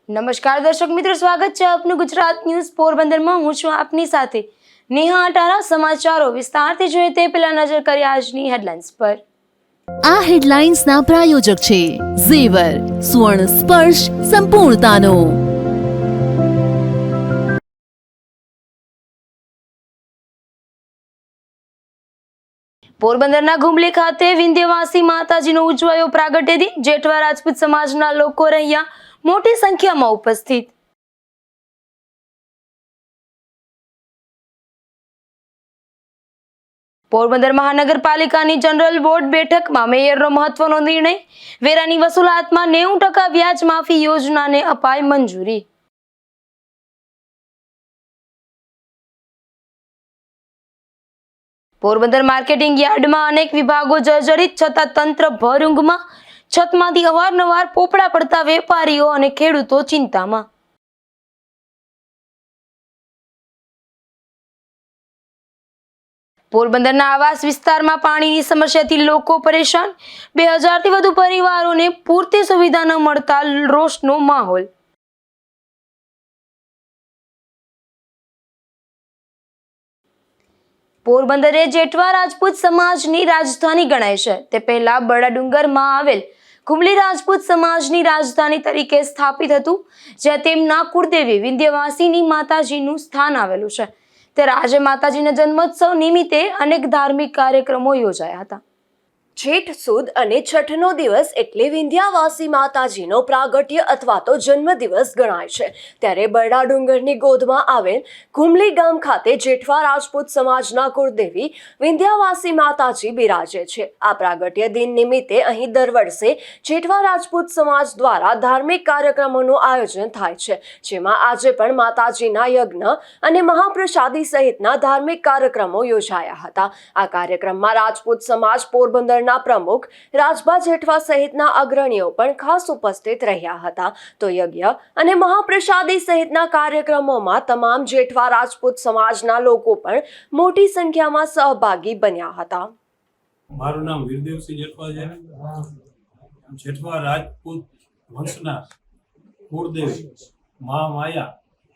નમસ્કાર દર્શક મિત્રો, સ્વાગત છે આપનું ગુજરાત ન્યૂઝ પોરબંદરમાં। હું છું આપની સાથે નેહા અટારા। સમાચારો વિસ્તારથી જોઈએ તે પહેલા નજર કરીએ આજની હેડલાઇન્સ પર। આ હેડલાઇન્સના પ્રાયોજક છે ઝેવર, સુવર્ણ સ્પર્શ સંપૂર્ણતાનો। પોરબંદરના ઘુમલી ખાતે વિંધ્યવાસી માતાજીનો ઉજવાયો પ્રાગટ્ય દિન। જેઠવા રાજપૂત સમાજના લોકો રહ્યા મોટી સંખ્યામાં ઉપસ્થિત। પોરબંદર મહાનગરપાલિકાની જનરલ બોર્ડ બેઠકમાં મેયરનો મહત્વનો નિર્ણય। વેરાની વસૂલાતમાં 90% વ્યાજ માફી યોજનાને અપાઈ મંજૂરી। પોરબંદર માર્કેટિંગ યાર્ડમાં અનેક વિભાગો જર્જરિત છતાં તંત્ર ભર ઊંઘમાં। છતમાંથી અવારનવાર પોપડા પડતા વેપારીઓ અને ખેડૂતો ચિંતામાં। પોરબંદરના આવાસ વિસ્તારમાં પાણીની સમસ્યાથી લોકો પરેશાન। 2000થી વધુ પરિવારોને પૂરતી સુવિધા ન મળતા રોષનો માહોલ। પોરબંદર એ જેઠવા રાજપૂત સમાજની રાજધાની ગણાય છે। તે પહેલા બરડા ડુંગરમાં આવેલ ઘુમલી રાજપૂત સમાજની રાજધાની તરીકે સ્થાપિત હતું, જ્યાં તેમના કુળદેવી વિંધ્યવાસીની માતાજીનું સ્થાન આવેલું છે। ત્યારે આજે માતાજીના જન્મોત્સવ નિમિત્તે અનેક ધાર્મિક કાર્યક્રમો યોજાયા હતા। જેઠ સુદ અને છઠનો દિવસ એટલે વિંધ્યાવાસી માતાજીનો પ્રાગટ્ય અથવા તો જન્મદિવસ ગણાય છે। ત્યારે બરડા ડુંગરની ગોદમાં આવેલ ઘુમલી ગામ ખાતે જેઠવા રાજપૂત સમાજના કુળદેવી વિંધ્યાવાસી માતાજી બિરાજે છે। આ પ્રાગટ્ય દિન નિમિત્તે અહીં દર વર્ષે જેઠવા રાજપૂત સમાજ દ્વારા ધાર્મિક કાર્યક્રમોનું આયોજન થાય છે, જેમાં આજે પણ માતાજીના યજ્ઞ અને મહાપ્રસાદી સહિતના ધાર્મિક કાર્યક્રમો યોજાયા હતા। આ કાર્યક્રમમાં રાજપૂત સમાજ પોરબંદર પ્રમુખ રાજભા જેઠવા સહિતના અગ્રણીઓ પણ ખાસ ઉપસ્થિત રહ્યા હતા। તો યજ્ઞ અને મહાપ્રસાદી સહિતના કાર્યક્રમોમાં તમામ જેઠવા રાજપૂત સમાજના લોકો પણ મોટી સંખ્યામાં સહભાગી બન્યા હતા। મારું નામ વીરદેવસિંહ જેઠવા છે। જેઠવા રાજપૂત વંશના કુળદેવી મહામાયા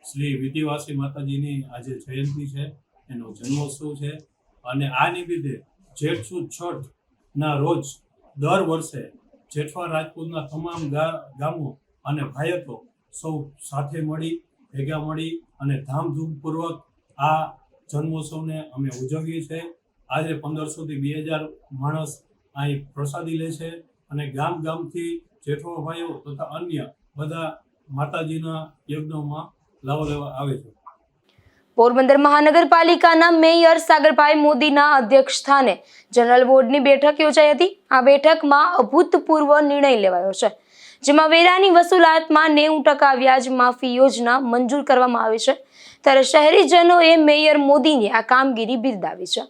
શ્રી વિંધ્યવાસી માતાજીની આજે જયંતિ છે, એનો જન્મોત્સવ છે। અને આ નિમિત્તે જેઠ સુદ છઠ ના રોજ દર વર્ષે જેઠવા રાજપૂતના તમામ ગામો અને ભાયતો સૌ સાથે ભેગા મળી અને ધામધૂમપૂર્વક આ જન્મોત્સવને અમે ઉજવીએ છીએ। આજે 1500 થી 2000 માણસ અહીં પ્રસાદી લે છે અને ગામથી જેઠવા ભાઈઓ તથા અન્ય બધા માતાજીના યજ્ઞોમાં લાવો લેવા આવે છે। પોરબંદર મહાનગરપાલિકાના મેયર સાગરભાઈ મોદીના અધ્યક્ષ સ્થાને જનરલ બોર્ડની બેઠક યોજાઈ હતી। આ બેઠકમાં અભૂતપૂર્વ નિર્ણય લેવાયો છે, જેમાં વેરાની વસૂલાતમાં 90% વ્યાજ માફી યોજના મંજૂર કરવામાં આવી છે। ત્યારે શહેરીજનોએ મેયર મોદીની આ કામગીરી બિરદાવી છે।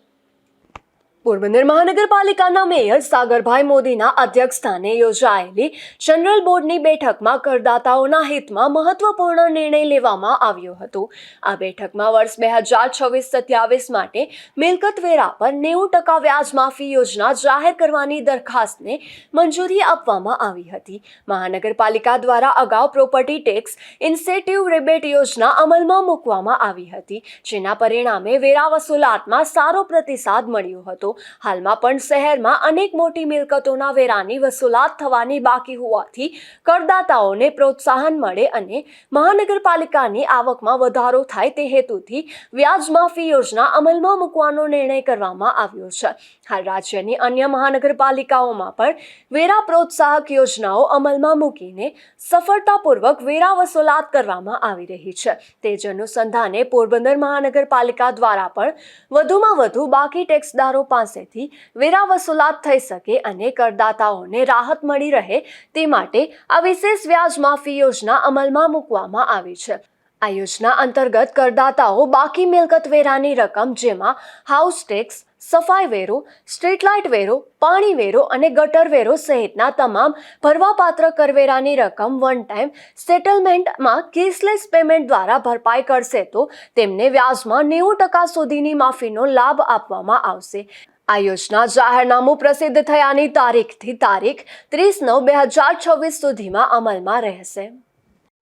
પોરબંદર મહાનગરપાલિકાના મેયર સાગરભાઈ મોદીના અધ્યક્ષ સ્થાને યોજાયેલી જનરલ બોર્ડની બેઠકમાં કરદાતાઓના હિતમાં મહત્વપૂર્ણ નિર્ણય લેવામાં આવ્યો હતો। આ બેઠકમાં વર્ષ 2026-27 માટે મિલકત વેરા પર 90% વ્યાજ માફી યોજના જાહેર કરવાની દરખાસ્તને મંજૂરી આપવામાં આવી હતી। મહાનગરપાલિકા દ્વારા અગાઉ પ્રોપર્ટી ટેક્સ ઇન્સેન્ટિવ રિબેટ યોજના અમલમાં મૂકવામાં આવી હતી, જેના પરિણામે વેરા વસૂલાતમાં સારો પ્રતિસાદ મળ્યો હતો। હાલમાં પણ શહેરમાં અનેક મોટી મિલકતોના વેરાની વસૂલાત થવાની બાકી હોવાથી કરદાતાઓને પ્રોત્સાહન મળે અને મહાનગરપાલિકાની આવકમાં વધારો થાય તે હેતુથી વ્યાજ માફી યોજના અમલમાં મૂકવાનો નિર્ણય કરવામાં આવ્યો છે। હાલ રાજ્યની અન્ય મહાનગરપાલિકાઓમાં પણ વેરા પ્રોત્સાહક યોજનાઓ અમલમાં મૂકીને સફળતાપૂર્વક વેરા વસૂલાત કરવામાં આવી રહી છે। તે જ અનુસંધાને પોરબંદર મહાનગરપાલિકા દ્વારા પણ વધુમાં વધુ બાકી ટેક્સદારો પાસેથી વેરા વસૂલાત થઈ શકે અને કરદાતાઓને રાહત મળી રહે તે માટે આ વિશેષ વ્યાજ માફી યોજના અમલમાં મૂકવામાં આવી છે। આ યોજના અંતર્ગત કરદાતાઓ બાકી મિલકત વેરાની રકમ, જેમાં હાઉસ ટેક્સ, સફાઈ વેરો, સ્ટ્રીટ લાઇટ વેરો, પાણી વેરો અને ગટર વેરો સહિતના તમામ ભરવાપાત્ર કરવેરાની રકમ વન ટાઈમ સેટલમેન્ટમાં કેશલેસ પેમેન્ટ દ્વારા ભરપાઈ કરશે તો તેમને વ્યાજમાં 90% સુધીની માફીનો લાભ આપવામાં આવશે। આ યોજના જાહેરનામું પ્રસિદ્ધ થયાની તારીખથી તારીખ 30/9/2026 સુધીમાં અમલમાં રહેશે।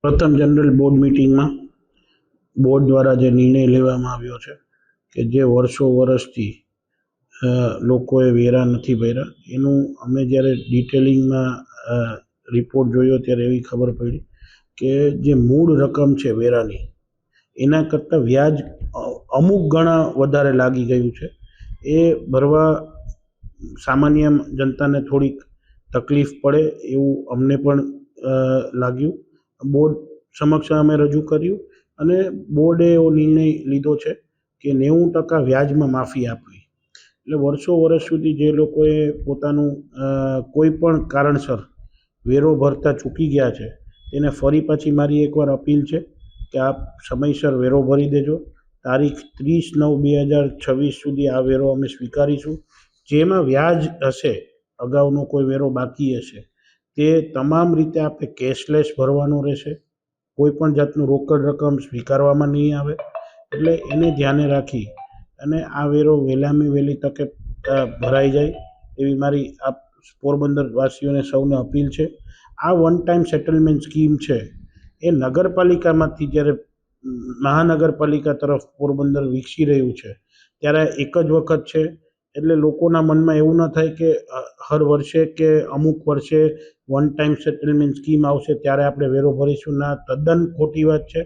પ્રથમ જનરલ બોર્ડ મિટિંગમાં બોર્ડ દ્વારા જે નિર્ણય લેવામાં આવ્યો છે કે જે વર્ષોથી લોકોએ વેરા નથી ભર્યા, એનું અમે જ્યારે ડિટેલિંગમાં રિપોર્ટ જોયો ત્યારે એવી ખબર પડી કે જે મૂળ રકમ છે વેરાની એના કરતાં વ્યાજ અમુક ગણા વધારે લાગી ગયું છે. એ ભરવા સામાન્ય જનતાને થોડીક તકલીફ પડે એવું અમને પણ લાગ્યું. બોર્ડ સમક્ષ અમે રજૂ કર્યું અને બોર્ડે એવો નિર્ણય લીધો છે કે 90% વ્યાજમાં માફી આપવી. એટલે વર્ષો સુધી જે લોકોએ પોતાનું કોઈ પણ કારણસર વેરો ભરતા ચૂકી ગયા છે તેને ફરી પાછી મારી એકવાર અપીલ છે કે આપ સમયસર વેરો ભરી દેજો. તારીખ 30/9/2026 સુધી આ વેરો અમે સ્વીકારીશું. જેમાં વ્યાજ હશે, અગાઉનો કોઈ વેરો બાકી હશે, તે તમામ રીતે આપણે કેશલેસ ભરવાનું રહેશે. કોઈ પણ જાતનું રોકડ રકમ સ્વીકારવામાં નહીં આવે. એટલે એને ધ્યાને રાખી અને આ વેરો વહેલામાં વહેલી તકે ભરાઈ જાય એવી મારી આ પોરબંદર વાસીઓને સૌને અપીલ છે. આ વન ટાઈમ સેટલમેન્ટ સ્કીમ છે એ નગરપાલિકામાંથી જ્યારે મહાનગરપાલિકા તરફ પોરબંદર વિકસી રહ્યું છે ત્યારે એક જ વખત છે. એટલે લોકોના મનમાં એવું ન થાય કે હર વર્ષે કે અમુક વર્ષે વન ટાઈમ સેટલમેન્ટ સ્કીમ આવશે ત્યારે આપણે વેરો ભરીશું. ના, તદ્દન ખોટી વાત છે.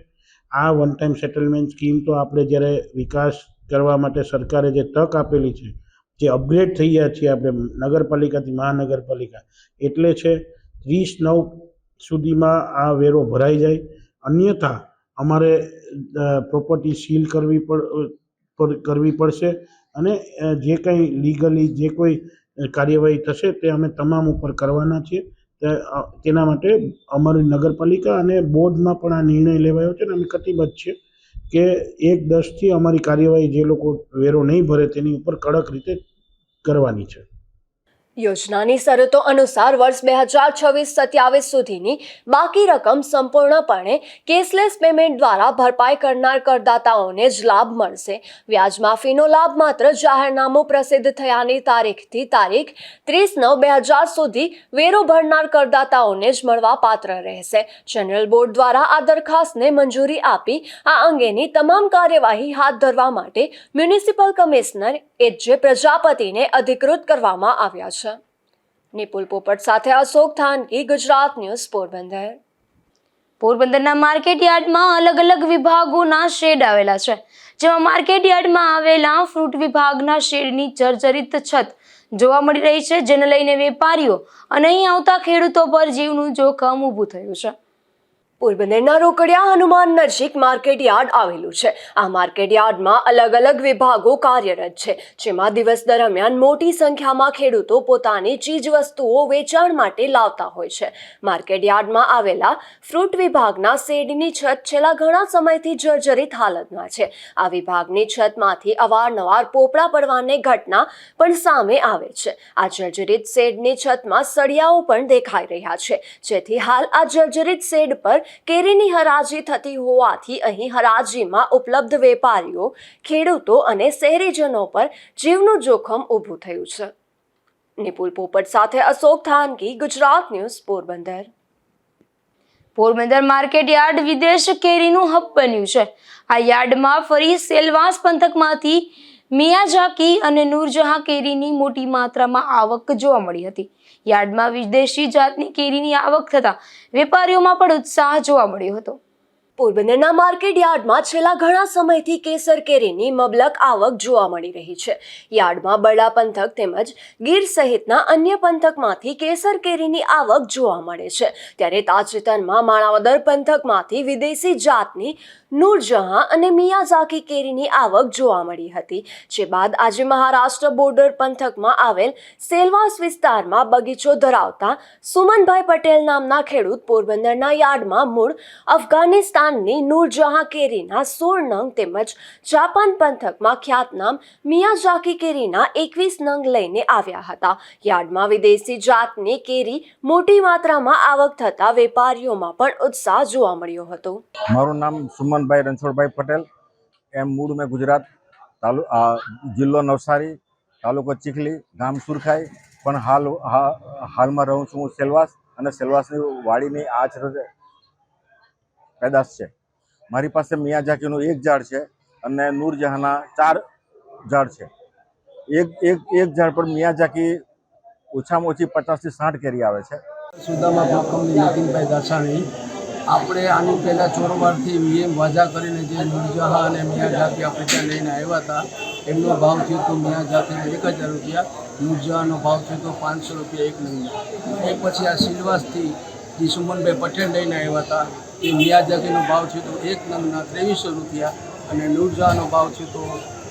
આ વન ટાઈમ સેટલમેન્ટ સ્કીમ તો આપણે જ્યારે વિકાસ કરવા માટે સરકારે જે તક આપેલી છે, જે અપગ્રેડ થઈ ગયા છીએ આપણે નગરપાલિકાથી મહાનગરપાલિકા, એટલે છે 30/9 સુધીમાં આ વેરો ભરાઈ જાય. અન્યથા અમારે પ્રોપર્ટી સીલ કરવી પડશે અને જે કંઈ લીગલી જે કોઈ કાર્યવાહી થશે તે અમે તમામ ઉપર કરવાના છીએ. તેના માટે અમારી નગરપાલિકા અને બોર્ડમાં પણ આ નિર્ણય લેવાયો છે અને અમે કટિબદ્ધ છીએ કે 1/10 અમારી કાર્યવાહી જે લોકો વેરો નહીં ભરે તેની ઉપર કડક રીતે કરવાની છે. યોજનાની શરતો અનુસાર વર્ષ 2026-27 સુધીની બાકી રકમ સંપૂર્ણપણે કેશલેસ પેમેન્ટ દ્વારા ભરપાઈ કરનાર કરદાતાઓને જ લાભ મળશે. વ્યાજ માફીનો લાભ માત્ર જાહેરનામું પ્રસિદ્ધ થયાની તારીખથી તારીખ 30/9/2000 સુધી વેરો ભરનાર કરદાતાઓને જ મળવા પાત્ર રહેશે. જનરલ બોર્ડ દ્વારા આ દરખાસ્તને મંજૂરી આપી આ અંગેની તમામ કાર્યવાહી હાથ ધરવા માટે મ્યુનિસિપલ કમિશનર એચ.જે. પ્રજાપતિને અધિકૃત કરવામાં આવ્યા છે. નિપુલ પોપટ સાથે અશોક થાનકી, ગુજરાત ન્યૂઝ, પોરબંદર. પોરબંદરના માર્કેટ યાર્ડમાં અલગ અલગ વિભાગોના શેડ આવેલા છે, જેમાં માર્કેટ યાર્ડમાં આવેલા ફ્રૂટ વિભાગના શેડની જર્જરિત છત જોવા મળી રહી છે, જેને લઈને વેપારીઓ અને અહીં આવતા ખેડૂતો પર જીવનું જોખમ ઊભું થયું છે. પોરબંદરના રોકડિયા હનુમાન નજીક માર્કેટ યાર્ડ આવેલું છે. આ માર્કેટ યાર્ડમાં અલગ અલગ વિભાગો કાર્યરત છે, જેમાં દિવસ દરમિયાન મોટી સંખ્યામાં ખેડૂતો પોતાની ચીજ વસ્તુઓ વેચાણ માટે લાવતા હોય છે. માર્કેટ યાર્ડમાં આવેલા ફ્રૂટ વિભાગના શેડની છત છેલ્લા ઘણા સમયથી જર્જરિત હાલતમાં છે. આ વિભાગની છતમાંથી અવારનવાર પોપડા પડવાની ઘટના પણ સામે આવે છે. આ જર્જરિત શેડની છતમાં સળિયાઓ પણ દેખાઈ રહ્યા છે, જેથી હાલ આ જર્જરિત શેડ પર કેરીની હરાજી થતી હોવાથી અહીં હરાજીમાં ઉપલબ્ધ વેપારીઓ, ખેડૂતો અને શહેરીજનો પર જીવનું જોખમ ઊભું થયું છે. નિપુલ પોપટ સાથે Ashok Thanki, Gujarat news, Porbandar. Porbandar market yard વિદેશ કેરીનું હબ બન્યું છે. આ યાર્ડમાં ફરી સેલવાસ પંથકમાંથી મિયાઝાકી અને નૂરજહાં કેરીની મોટી માત્રામાં આવક જોવા મળી હતી. યાર્ડમાં વિદેશી જાતની કેરીની આવક થતા વેપારીઓમાં પણ ઉત્સાહ જોવા મળ્યો હતો. પોરબંદરના માર્કેટ યાર્ડમાં છેલ્લા ઘણા સમયથી કેસર કેરીની મબલક આવક જોવા મળી રહી છે. યાર્ડમાં બરડા પંથક તેમજ ગીર સહિતના અન્ય પંથકમાંથી કેસર કેરીની આવક જોવા મળે છે. ત્યારે તાજેતરમાં માણાવદર પંથકમાંથી વિદેશી જાતની નૂરજહાં અને મિયાઝાકી કેરીની આવક જોવા મળી હતી. જે બાદ આજે મહારાષ્ટ્ર બોર્ડર પંથકમાં આવેલ સેલવાસ વિસ્તારમાં બગીચો ધરાવતા સુમનભાઈ પટેલ નામના ખેડૂત પોરબંદરના યાર્ડમાં મૂળ અફઘાનિસ્તાનની નૂરજહાં કેરીના 16 નંગ તેમજ જાપાન પંથકમાં ખ્યાતનામ મિયાઝાકી કેરીના 21 નંગ લઈને આવ્યા હતા. યાર્ડમાં વિદેશી જાતની કેરી મોટી માત્રામાં આવક થતા વેપારીઓમાં પણ ઉત્સાહ જોવા મળ્યો હતો. મારું નામ સુમનભાઈ રણછોડભાઈ પટેલ, એમ મૂળ મેં ગુજરાત, જિલ્લો નવસારી, તાલુકો ચીખલી, ગામ સુરખાઈ, પણ હાલમાં રહું છું હું સેલવાસ, અને સેલવાસની વાડીની આ છે પેદાશ છે. મારી પાસે મિયાઝાકીનું 1 ઝાડ છે અને નૂરજહાંના 4 ઝાડ છે. એક ઝાડ પર મિયાઝાકી ઓછામાં ઓછી 50 થી 60 કેરી આવે છે. Sudama fruit company Nitinbhai Dasani. આપણે આની પહેલાં ચોરવાડથી વીએમ વાજા કરીને જે નૂરજહાં અને મિયાઝાકી આપણે ત્યાં લઈને આવ્યા હતા, એમનો ભાવ થયો તો મિયાઝાકીનો 1000 રૂપિયા, નૂરજહાંનો ભાવ થયો તો 500 રૂપિયા એક નંગના. એ પછી આ સિલવાસથી જે સુમનભાઈ પટેલ લઈને આવ્યા હતા, એ મિયાઝાકીનો ભાવ થયો તો એક નંગના 2300 રૂપિયા અને નૂરજહાંનો ભાવ થયો તો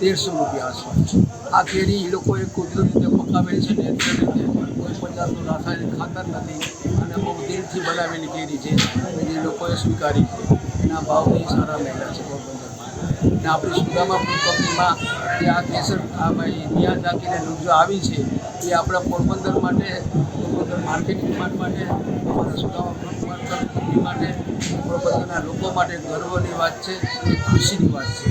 1300 રૂપિયા આસપાસ. આ કેરી એ લોકોએ કુદરતી રીતે પકાવેલી છે, નેચરલ રીતે, કોઈ પ્રકારનું રાસાયણિક ખાતર નથી અને બહુ દિલથી બનાવેલી કેરી છે અને જે લોકોએ સ્વીકારી છે. એના ભાવ બી સારા મળ્યા છે પોરબંદરમાં. અને આપણી સુદામા ફ્રૂટ કંપનીમાં જે આ કેસર આ ભાઈ મિયાઝાકીને નૂરજહાં આવી છે, એ આપણા પોરબંદર માટે, પોરબંદર માર્કેટિંગ માટે, અમારા સુદામા ફ્રૂટ કંપની માટે, પોરબંદરના લોકો માટે ગર્વની વાત છે, એક ખુશીની વાત છે.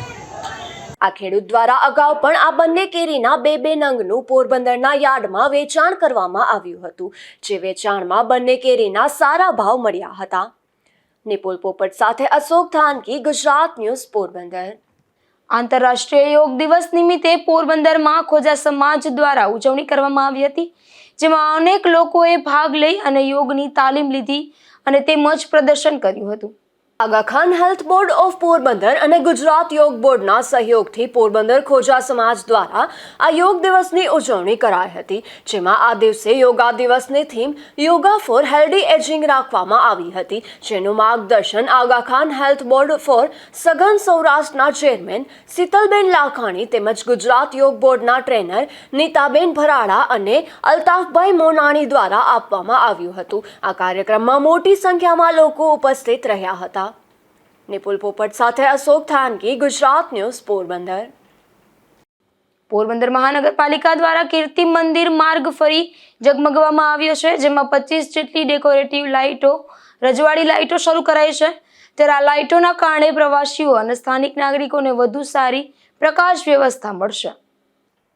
આ ખેડૂત દ્વારા અગાઉ પણ આ બંને કેરીના 2 નંગનું પોરબંદરના યાર્ડમાં વેચાણ કરવામાં આવ્યું હતું, જે વેચાણમાં બંને કેરીના સારા ભાવ મળ્યા હતા. નિપુલ પોપટ સાથે અશોક થાનકી, ગુજરાત ન્યૂઝ, પોરબંદર. આંતરરાષ્ટ્રીય યોગ દિવસ નિમિત્તે પોરબંદરમાં ખોજા સમાજ દ્વારા ઉજવણી કરવામાં આવી હતી, જેમાં અનેક લોકોએ ભાગ લઈ અને યોગની તાલીમ લીધી અને તેમજ પ્રદર્શન કર્યું હતું. Aga Khan health board of Porbandar અને ગુજરાત યોગ બોર્ડના સહયોગથી પોરબંદર ખોજા સમાજ દ્વારા આ યોગ દિવસની ઉજવણી કરાઈ હતી, જેમાં આ દિવસે યોગા દિવસની theme yoga for healthy ageing રાખવામાં આવી હતી, જેનું માર્ગદર્શન આગા ખાન હેલ્થ બોર્ડ ફોર સઘન સૌરાષ્ટ્રના ચેરમેન શીતલબેન લાખાણી તેમજ ગુજરાત યોગ બોર્ડના ટ્રેનર નીતાબેન ભરાડા અને અલ્તાફભાઈ મોનાણી દ્વારા આપવામાં આવ્યું હતું. આ કાર્યક્રમમાં મોટી સંખ્યામાં લોકો ઉપસ્થિત રહ્યા હતા. નિપુલ પોપટ સાથે અશોક થાનકી, ગુજરાત ન્યૂઝ, પોરબંદર. પોરબંદર મહાનગરપાલિકા દ્વારા કીર્તિ મંદિર માર્ગ ફરી ઝગમગવામાં આવ્યો છે, જેમાં 25 જેટલી ડેકોરેટિવ લાઇટો, રજવાડી લાઇટો શરૂ કરાઈ છે. ત્યારે આ લાઇટોના કારણે પ્રવાસીઓ અને સ્થાનિક નાગરિકોને વધુ સારી પ્રકાશ વ્યવસ્થા મળશે.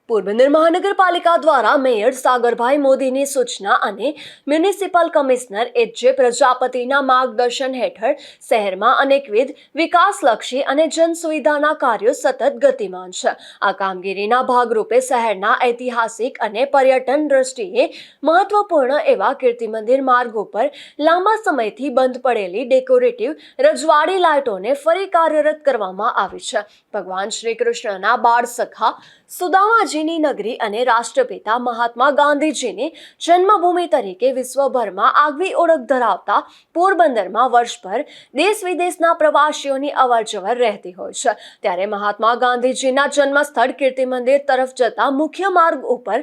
પોરબંદર મહાનગરપાલિકા દ્વારા મેયર સાગરભાઈ મોદીની સૂચના અને મ્યુનિસિપલ કમિશનર એચ.જે. પ્રજાપતિના માર્ગદર્શન હેઠળ શહેરમાં અનેકવિધ વિકાસલક્ષી અને જનસુવિધાના કાર્યો સતત ગતિમાન છે. આ કામગીરીના ભાગરૂપે શહેરના ઐતિહાસિક અને પર્યટન દ્રષ્ટિએ મહત્વપૂર્ણ એવા કીર્તિ મંદિર માર્ગ ઉપર લાંબા સમયથી બંધ પડેલી ડેકોરેટિવ રજવાડી લાઇટોને ફરી કાર્યરત કરવામાં આવી છે. ભગવાન શ્રી કૃષ્ણના બાળ સખા સુદામાજીની નગરી અને રાષ્ટ્રપિતા મહાત્મા ગાંધીજીની જન્મભૂમિ તરીકે વિશ્વભરમાં આગવી ઓળખ ધરાવતા પોરબંદરમાં વર્ષભર દેશ વિદેશના પ્રવાસીઓની અવરજવર રહેતી હોય છે. ત્યારે મહાત્મા ગાંધીજીના જન્મસ્થળ કીર્તિ મંદિર તરફ જતા મુખ્ય માર્ગ ઉપર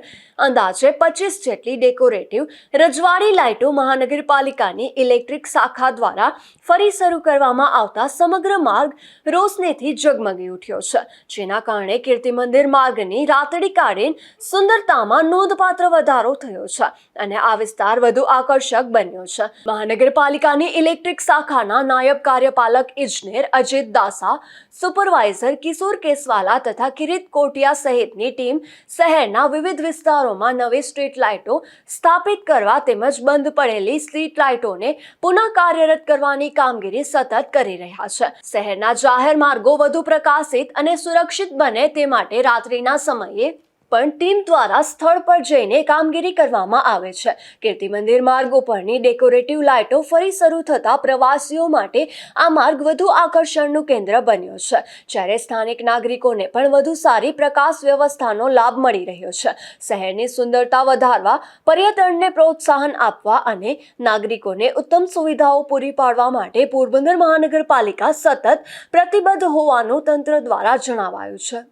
અંદાજે 25 જેટલી ડેકોરેટિવ રજવાડી લાઇટો મહાનગરપાલિકાની ઇલેક્ટ્રિક શાખા દ્વારા ફરી શરૂ કરવામાં આવતા સમગ્ર માર્ગ રોશનીથી ઝગમગી ઉઠ્યો છે, જેના કારણે કીર્તિ મંદિર માર્ગની રાતડીકાળીન સુંદરતામાં નોંધપાત્ર વધારો થયો છે અને આ વિસ્તાર વધુ આકર્ષક બન્યો છે. મહાનગરપાલિકાની ઇલેક્ટ્રિક શાખાના નાયબ કાર્યપાલક ઇજનેર અજીત દાસા, સુપરવાઇઝર કિશોર કેસવાલા તથા કિરીટ કોટિયા સહિતની ટીમ શહેરના વિવિધ વિસ્તારોમાં નવી સ્ટ્રીટ લાઇટો સ્થાપિત કરવા તેમજ બંધ પડેલી સ્ટ્રીટ લાઇટોને પુનઃ કાર્યરત કરવાની કામગીરી સતત કરી રહ્યા છે. શહેરના જાહેર માર્ગો વધુ પ્રકાશિત અને સુરક્ષિત બને તે માટે રાત્રિના સમયે પણ ટીમ દ્વારા સ્થળ પર જઈને કામગીરી કરવામાં આવે છે. કીર્તિ મંદિર માર્ગ ઉપરની ડેકોરેટિવ લાઇટો ફરી શરૂ થતા પ્રવાસીઓ માટે આ માર્ગ વધુ આકર્ષણનું કેન્દ્ર બન્યો છે, જ્યારે સ્થાનિક નાગરિકોને પણ વધુ સારી પ્રકાશ વ્યવસ્થાનો લાભ મળી રહ્યો છે. શહેરની સુંદરતા વધારવા, પર્યટનને પ્રોત્સાહન આપવા અને નાગરિકોને ઉત્તમ સુવિધાઓ પૂરી પાડવા માટે પોરબંદર મહાનગરપાલિકા સતત પ્રતિબદ્ધ હોવાનું તંત્ર દ્વારા જણાવાયું છે.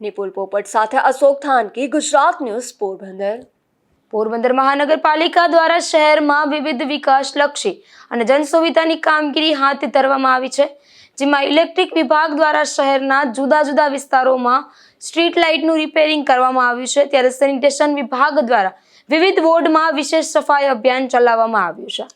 નિપુલ પોપટ સાથે અશોક થાનકી, ગુજરાત ન્યૂઝ, પોરબંદર. પોરબંદર મહાનગરપાલિકા દ્વારા શહેરમાં વિવિધ વિકાસલક્ષી અને જનસુવિધાની કામગીરી હાથ ધરવામાં આવી છે, જેમાં ઇલેક્ટ્રિક વિભાગ દ્વારા શહેરના જુદા જુદા વિસ્તારોમાં સ્ટ્રીટ લાઇટનું રિપેરિંગ કરવામાં આવ્યું છે. ત્યારે સેનિટેશન વિભાગ દ્વારા વિવિધ વોર્ડમાં વિશેષ સફાઈ અભિયાન ચલાવવામાં આવ્યું છે.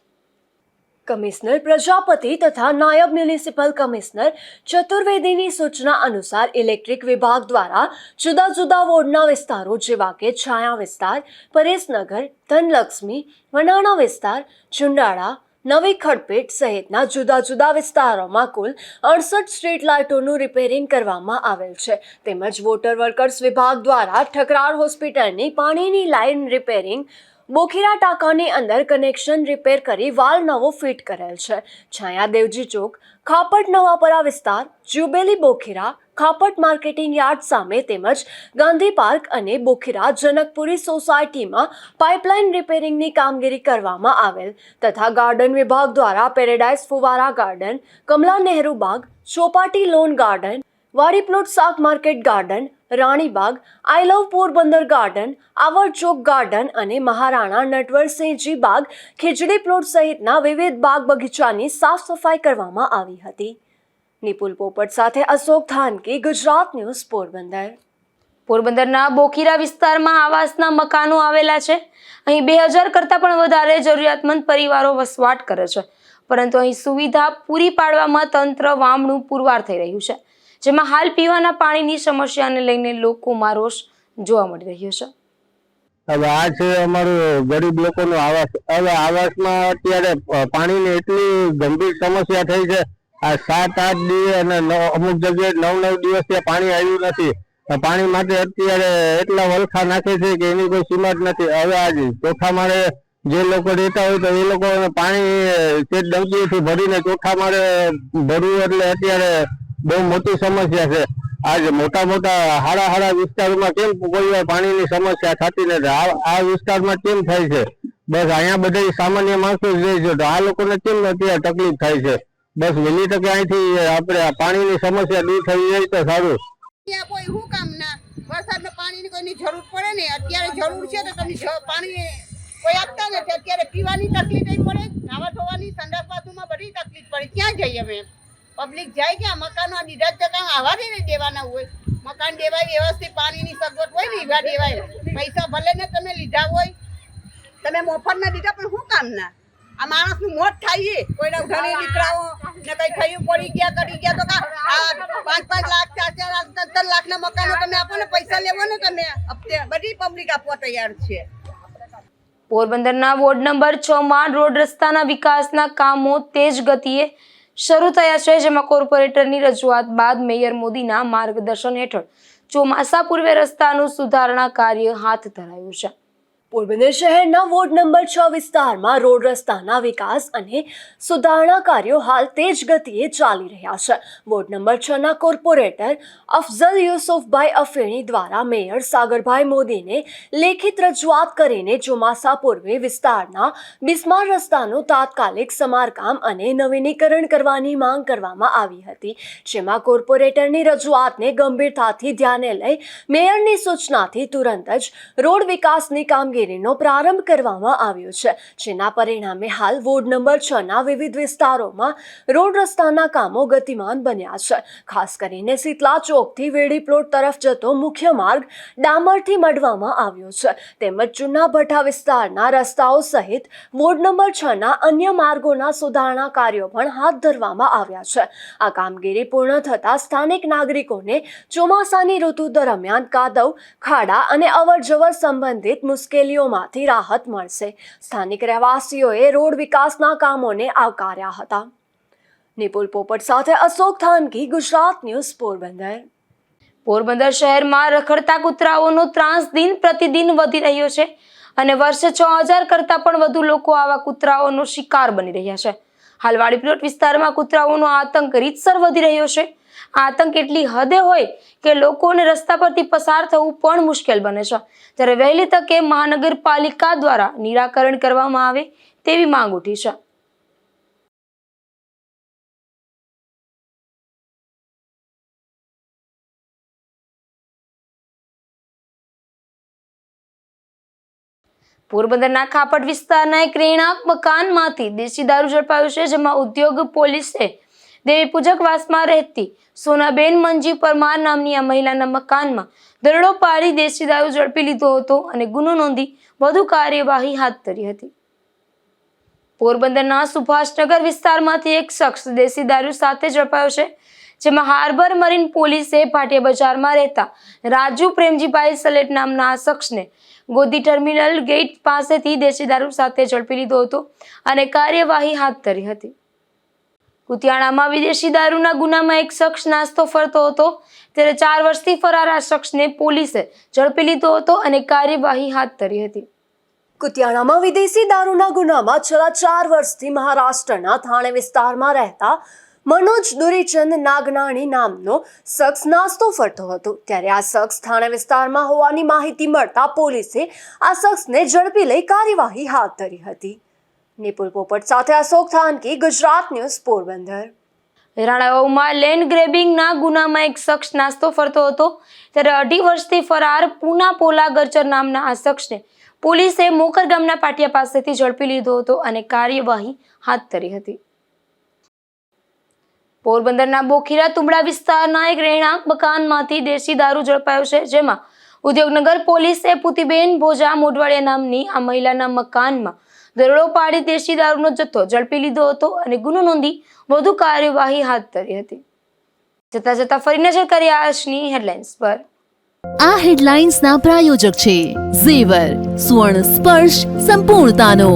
કમિશનર પ્રજાપતિ તથા નાયબ મ્યુનિસિપલ કમિશનર ચતુર્વેદીની સૂચના અનુસાર ઇલેક્ટ્રિક વિભાગ દ્વારા જુદા જુદા વોર્ડના વિસ્તારો જેવા કે છાયા વિસ્તાર, પરેશનગર, ધનલક્ષ્મી, વનાણા વિસ્તાર, ચુંડાળા, નવી ખડપેટ સહિતના જુદા જુદા વિસ્તારોમાં કુલ 68 સ્ટ્રીટ લાઇટોનું રિપેરિંગ કરવામાં આવેલ છે. તેમજ વોટર વર્કર્સ વિભાગ દ્વારા ઠકરાર હોસ્પિટલની પાણીની લાઇન રિપેરિંગ, બોખીરા ટાંકાની અંદર કનેક્શન રિપેર કરી વાલ નવો ફિટ કરેલ છે. છાયા દેવજી ચોક, ખાપટ નવાપરા વિસ્તાર, જ્યુબેલી બોખીરા, ખાપટ માર્કેટિંગ યાર્ડ સામે તેમજ ગાંધી પાર્ક અને બોખીરા જનકપુરી સોસાયટીમાં પાઇપલાઇન રિપેરિંગની કામગીરી કરવામાં આવેલ તથા ગાર્ડન વિભાગ દ્વારા પેરેડાઇઝ ફુવારા ગાર્ડન, કમલા નહેરુ બાગ, ચોપાટી લોન ગાર્ડન, વાડી પ્લોટ શાક માર્કેટ ગાર્ડન, રાણીબાગ, આઈ લવ પોરબંદર ગાર્ડન, આવડ ચોક ગાર્ડન અને મહારાણા નટવરસિંહજી બાગ, ખીજડી પ્લોટ સહિતના વિવિધ બાગ બગીચાની સાફ સફાઈ કરવામાં આવી હતી. નિપુલ પોપટ સાથે અશોક થાનકી, ગુજરાત ન્યૂઝ, પોરબંદર. પોરબંદરના બોખીરા વિસ્તારમાં આવાસના મકાનો આવેલા છે. અહીં 2000 કરતાં પણ વધારે જરૂરિયાતમંદ પરિવારો વસવાટ કરે છે, પરંતુ અહીં સુવિધા પૂરી પાડવામાં તંત્ર વામણું પુરવાર થઈ રહ્યું છે, જેમાં હાલ પીવાના પાણીની સમસ્યાને લઈને લોકોમાં રોષ જોવા મળી રહ્યો છે. હવે આ છે અમારું ગરીબ લોકોનું આવાસ. હવે આવાસમાં અત્યારે પાણીની એટલી ગંભીર સમસ્યા થઈ છે. આ 7-8 દિવસ અને અમુક જગ્યાએ 9-9 દિવસ ત્યાં પાણી આવ્યું નથી. પાણી માટે અત્યારે એટલા વલખા નાખે છે કે એની કોઈ સીમા જ નથી. હવે આજે ચોથા માળે જે લોકો રહેતા હોય તો એ લોકો પાણી તે ડંકીથી ભરીને ચોથા માળે ભરવું એટલે અત્યારે બહુ મોટી સમસ્યા છે. આજે મોટા હાડા વિસ્તારોમાં કેમ કોઈ વાર પાણીની સમસ્યા થતી નથી? આ વિસ્તારમાં કેમ થાય છે? બસ અહીંયા બધા સામાન્ય માણસો જ રહે છે, તો આ લોકોને કેમ અત્યારે તકલીફ થાય છે? બસ વહેલી તકે અહીંથી આપણે પાણીની સમસ્યા દૂર થઈ જાય તો સારું. કોઈ શું કામ ના વરસાદમાં પાણીની કોઈની જરૂર પડે ને, અત્યારે જરૂર છે તો તમે પાણી કોઈ આપતા નથી. અત્યારે પીવાની તકલીફ પડે, નાવા ધોવાની, સંડાસ બાથરૂમમાં બધી તકલીફ પડે. ક્યાં જઈએ અમે? પબ્લિક જાય કે મકાનો દીધા જતા આવા ને દેવાના હોય. મકાન દેવાય વ્યવસ્થિત, પાણીની સગવડ હોય ને એવા દેવાય. પૈસા ભલે ને તમે લીધા હોય, તમે મફતના દીધા, પણ શું કામ ના? આ માણસનું મોત થાય છે. કોઈના ઘણી દીકરાઓ ને કઈ થયું પડી ગયા કરી ગયા તો આ 5-5 લાખ 4-4 લાખના મકાનો તમે આપો ને, પૈસા લેવો ને તમે હપ્તે, બધી પબ્લિક આપવા તૈયાર છે. પોરબંદરના વોર્ડ નંબર 6 માં રોડ રસ્તાના વિકાસના કામો તેજ ગતિએ શરૂ થયા છે, જેમાં કોર્પોરેટરની રજૂઆત બાદ મેયર મોદીના માર્ગદર્શન હેઠળ ચોમાસા પૂર્વે રસ્તાનું સુધારણા કાર્ય હાથ ધરાયું છે. પોરબંદર શહેરના વોર્ડ નંબર 6 વિસ્તારમાં રોડ રસ્તાના વિકાસ અને સુધારણા કાર્યો હાલ તેજ ગતિએ ચાલી રહ્યા છે. વોર્ડ નંબર 6ના કોર્પોરેટર અફઝલ યુસુફભાઈ અફીણી દ્વારા મેયર સાગરભાઈ મોદીને લેખિત રજૂઆત કરીને ચોમાસા પૂર્વે વિસ્તારના બિસ્માર રસ્તાનું તાત્કાલિક સમારકામ અને નવીનીકરણ કરવાની માંગ કરવામાં આવી હતી, જેમાં કોર્પોરેટરની રજૂઆતને ગંભીરતાથી ધ્યાને લઈ મેયરની સૂચનાથી તુરંત જ રોડ વિકાસની કામગીરી નો પ્રારંભ કરવામાં આવ્યો છે, જેના પરિણામે હાલ વોર્ડ નંબર 6ના વિવિધ વિસ્તારોમાં રોડ રસ્તાના કામો ગતિમાન બન્યા છે. ખાસ કરીને શીતલા ચોકથી વેડી પ્લોટ તરફ જતો મુખ્ય માર્ગ ડામરથી મઢવામાં આવ્યો છે, તેમજ ચુના ભઠ્ઠા વિસ્તારના રસ્તાઓ સહિત વોર્ડ નંબર 6ના અન્ય માર્ગોના સુધારણા કાર્યો પણ હાથ ધરવામાં આવ્યા છે. આ કામગીરી પૂર્ણ થતાં સ્થાનિક નાગરિકોને ચોમાસાની ઋતુ દરમિયાન કાદવ, ખાડા અને અવરજવર સંબંધિત મુશ્કેલી માંથી રાહત મળશે. સ્થાનિક રહેવાસીઓએ રોડ વિકાસના કામોને આવકાર્યા હતા. નિપુલ પોપટ સાથે અશોક થાનકી, ગુજરાત ન્યૂઝ, પોરબંદર. પોરબંદર શહેરમાં રખડતા કૂતરાઓનો ત્રાસ દિન પ્રતિદિન વધી રહ્યો છે અને વર્ષે 6000 કરતાં પણ વધુ લોકો આવા કૂતરાઓનો શિકાર બની રહ્યા છે. હાલ વાડી પ્લોટ વિસ્તારમાં કૂતરાઓનો આતંક રીતસર વધી રહ્યો છે. આતંક એટલી હદે હોય કે લોકોને રસ્તા પરથી પસાર થવું પણ મુશ્કેલ બને છે, ત્યારે વહેલી તકે મહાનગરપાલિકા દ્વારા નિરાકરણ કરવામાં આવે તેવી માંગ ઉઠી છે. પોરબંદરના ખાપટ વિસ્તારના એક રહેણાંક મકાનમાંથી દેશી દારૂ ઝડપાયો છે, જેમાં ઉદ્યોગ પોલીસે દેવી પૂજક વાસમાં રહેતી સોનાબેન મંજી પરમાર નામની આ મહિલાના મકાનમાં દરોડો પાડી દેશી દારૂ ઝડપી લીધો હતો અને ગુનો નોંધી વધુ કાર્યવાહી હાથ ધરી હતી. પોરબંદરના સુભાષનગર વિસ્તારમાંથી એક શખ્સ દેશી દારૂ સાથે ઝડપાયો છે, જેમાં હાર્બર મરીન પોલીસે ભાટિયા બજારમાં રહેતા રાજુ પ્રેમજીભાઈ સલેટ નામના આ શખ્સને ગોદી ટર્મિનલ ગેટ પાસેથી દેશી દારૂ સાથે ઝડપી લીધો હતો અને કાર્યવાહી હાથ ધરી હતી. કુતિયાણામાં વિદેશી દારૂના ગુનામાં એક શખ્સ નાસ્તો ફરતો હતો, ત્યારે 4 વર્ષથી ફરાર આ શખ્સને પોલીસે ઝડપી લીધો હતો અને કાર્યવાહી હાથ ધરી હતી. કુતિયાણામાં વિદેશી દારૂના ગુનામાં છેલ્લા 4 વર્ષથી મહારાષ્ટ્રના થાણે વિસ્તારમાં રહેતા મનોજ દુરીચંદ નાગનાણી નામનો શખ્સ નાસ્તો ફરતો હતો, ત્યારે આ શખ્સ થાણે વિસ્તારમાં હોવાની માહિતી મળતા પોલીસે આ શખ્સને ઝડપી લઈ કાર્યવાહી હાથ ધરી હતી. નિપુલ પોપટ સાથે અશોક થાનકી, ગુજરાત ન્યૂઝ, પોરબંદર. રાણાવાવમાં લેન્ડ ગ્રેબિંગના ગુનામાં એક શખ્સ નાસ્તો ફરતો હતો, ત્યારે 2.5 વર્ષથી ફરાર પૂના પોલા ગરચર નામના આ શખ્સને પોલીસે મોકર ગામના પાટિયા પાસેથી ઝડપી લીધો હતો અને કાર્યવાહી હાથ ધરી હતી. પોરબંદરના બોખીરા તુંબડા વિસ્તારના એક રહેણાંક મકાનમાંથી દેશી દારૂ ઝડપાયો છે, જેમાં ઉદ્યોગનગર પોલીસે પુતીબેન ભોજા મોઢવાડિયા નામની આ મહિલાના મકાનમાં દરોડો પાડી દેશી દારૂનો જથ્થો ઝડપી લીધો હતો અને ગુનો નોંધી વધુ કાર્યવાહી હાથ ધરી હતી. જતા ફરી નજર કરીએ આજની હેડલાઇન્સ પર. આ હેડલાઇન્સના પ્રાયોજક છે ઝેવર, સુવર્ણ સ્પર્શ સંપૂર્ણતાનો.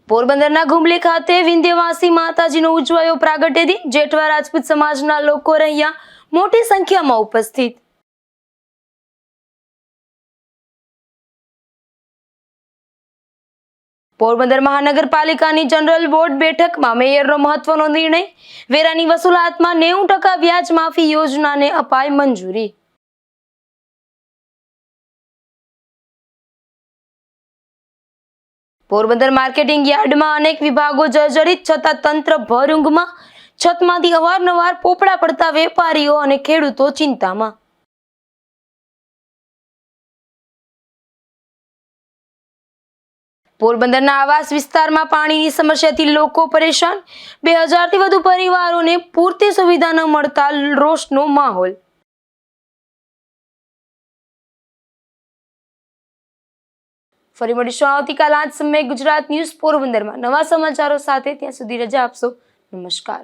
પોરબંદરના ઘુમલી ખાતે વિંધ્યવાસી માતાજીનો ઉજવાયો પ્રાગટ્ય દિન. જેઠવા રાજપૂત સમાજના લોકો રહ્યા મોટી સંખ્યામાં ઉપસ્થિત. પોરબંદર મહાનગરપાલિકાની જનરલ બોર્ડ બેઠકમાં મેયરનો મહત્વનો નિર્ણય. વેરાની વસૂલાતમાં 90% વ્યાજ માફી યોજનાને અપાય મંજૂરી. પોરબંદર માર્કેટિંગ યાર્ડમાં અનેક વિભાગો જર્જરિત છતાં તંત્ર ભર ઊંઘમાં. છતમાંથી અવારનવાર પોપડા પડતા વેપારીઓ અને ખેડૂતો ચિંતામાં. પોરબંદરના આવાસ વિસ્તારમાં પાણીની સમસ્યાથી લોકો પરેશાન. 2000થી વધુ પરિવારોને પૂરતી સુવિધા ન મળતા રોષનો માહોલ. ફરી મળીશું આવતીકાલ આ જ સમયે ગુજરાત ન્યૂઝ પોરબંદરમાં નવા સમાચારો સાથે. ત્યાં સુધી રજા આપશો. નમસ્કાર.